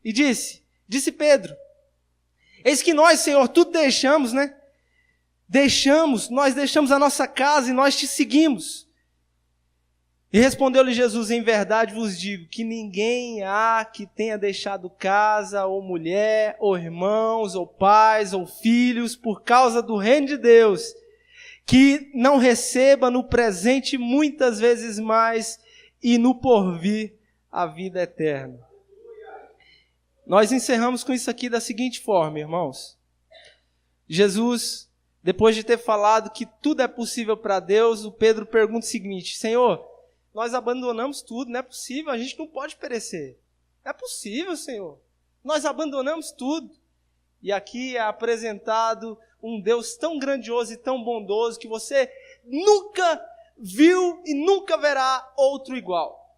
E disse Pedro, eis que nós, Senhor, tudo deixamos, né? Nós deixamos a nossa casa e nós te seguimos. E respondeu-lhe Jesus, em verdade vos digo, que ninguém há que tenha deixado casa, ou mulher, ou irmãos, ou pais, ou filhos, por causa do reino de Deus, que não receba no presente muitas vezes mais, e no porvir a vida eterna. Nós encerramos com isso aqui da seguinte forma, irmãos. Jesus, depois de ter falado que tudo é possível para Deus, o Pedro pergunta o seguinte, Senhor, nós abandonamos tudo, não é possível, a gente não pode perecer. É possível, Senhor. Nós abandonamos tudo. E aqui é apresentado um Deus tão grandioso e tão bondoso que você nunca viu e nunca verá outro igual.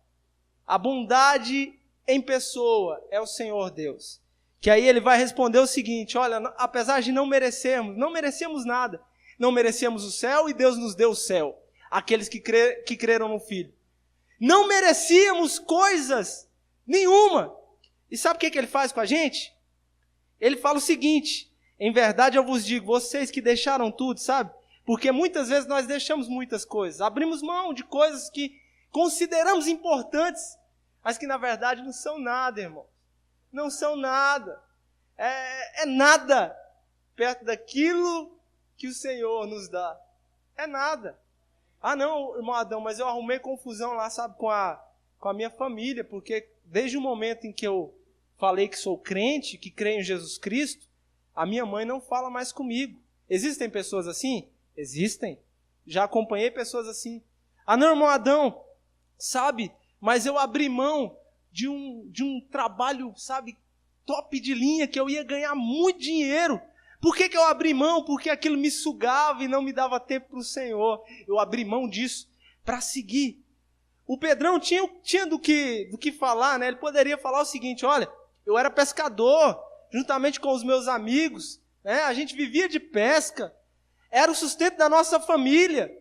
A bondade em pessoa é o Senhor Deus. Que aí ele vai responder o seguinte, olha, apesar de não merecemos nada. Não merecemos o céu e Deus nos deu o céu. Aqueles que creram no Filho. Não merecíamos coisas nenhuma. E sabe o que ele faz com a gente? Ele fala o seguinte, em verdade eu vos digo, vocês que deixaram tudo, sabe? Porque muitas vezes nós deixamos muitas coisas, abrimos mão de coisas que consideramos importantes, mas que na verdade não são nada, irmão. Não são nada. É nada perto daquilo que o Senhor nos dá. É nada. Ah não, irmão Adão, mas eu arrumei confusão lá, sabe, com a minha família, porque desde o momento em que eu falei que sou crente, que creio em Jesus Cristo, a minha mãe não fala mais comigo. Existem pessoas assim? Existem. Já acompanhei pessoas assim. Ah não, irmão Adão, sabe, mas eu abri mão de um trabalho, sabe, top de linha, que eu ia ganhar muito dinheiro. Por que eu abri mão? Porque aquilo me sugava e não me dava tempo para o Senhor. Eu abri mão disso para seguir. O Pedrão tinha do que falar, né? Ele poderia falar o seguinte, olha, eu era pescador, juntamente com os meus amigos, né? A gente vivia de pesca, era o sustento da nossa família.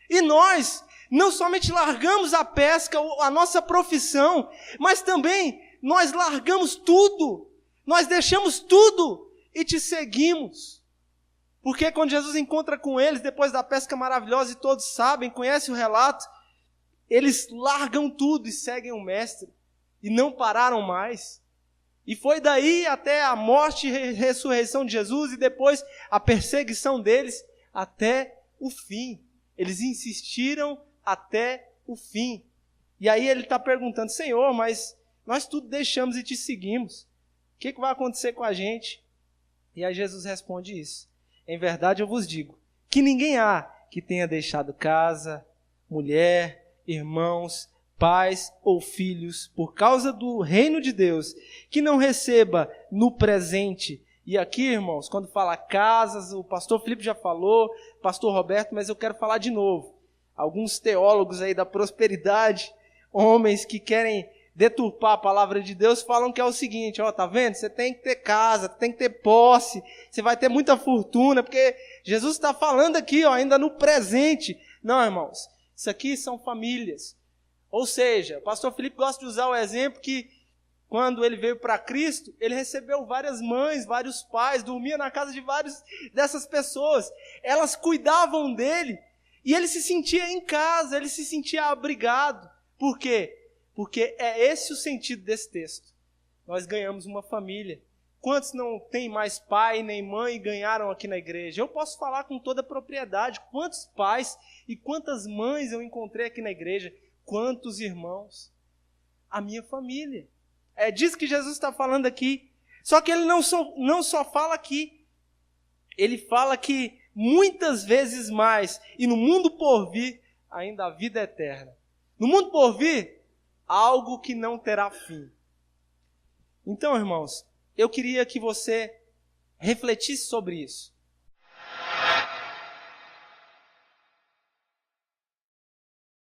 E nós não somente largamos a pesca, a nossa profissão, mas também nós largamos tudo, nós deixamos tudo e te seguimos. Porque quando Jesus encontra com eles, depois da pesca maravilhosa, e todos sabem, conhecem o relato, eles largam tudo e seguem o Mestre, e não pararam mais. E foi daí até a morte e ressurreição de Jesus, e depois a perseguição deles, até o fim. Eles insistiram até o fim. E aí ele está perguntando, Senhor, mas nós tudo deixamos e te seguimos. O que vai acontecer com a gente? E aí Jesus responde isso. Em verdade eu vos digo, que ninguém há que tenha deixado casa, mulher, irmãos, pais ou filhos, por causa do reino de Deus, que não receba no presente. E aqui, irmãos, quando fala casas, o pastor Felipe já falou, pastor Roberto, mas eu quero falar de novo. Alguns teólogos aí da prosperidade, homens que querem deturpar a palavra de Deus, falam que é o seguinte, ó, tá vendo? Você tem que ter casa, tem que ter posse, você vai ter muita fortuna, porque Jesus está falando aqui, ó, ainda no presente. Não, irmãos, isso aqui são famílias. Ou seja, o pastor Felipe gosta de usar o exemplo que quando ele veio para Cristo, ele recebeu várias mães, vários pais, dormia na casa de várias dessas pessoas. Elas cuidavam dele e ele se sentia em casa, ele se sentia abrigado. Por quê? Porque é esse o sentido desse texto. Nós ganhamos uma família. Quantos não têm mais pai nem mãe e ganharam aqui na igreja? Eu posso falar com toda a propriedade. Quantos pais e quantas mães eu encontrei aqui na igreja? Quantos irmãos? A minha família. É disso que Jesus está falando aqui. Só que ele não só fala aqui. Ele fala que muitas vezes mais. E no mundo por vir, ainda a vida eterna. No mundo por vir, algo que não terá fim. Então, irmãos, eu queria que você refletisse sobre isso.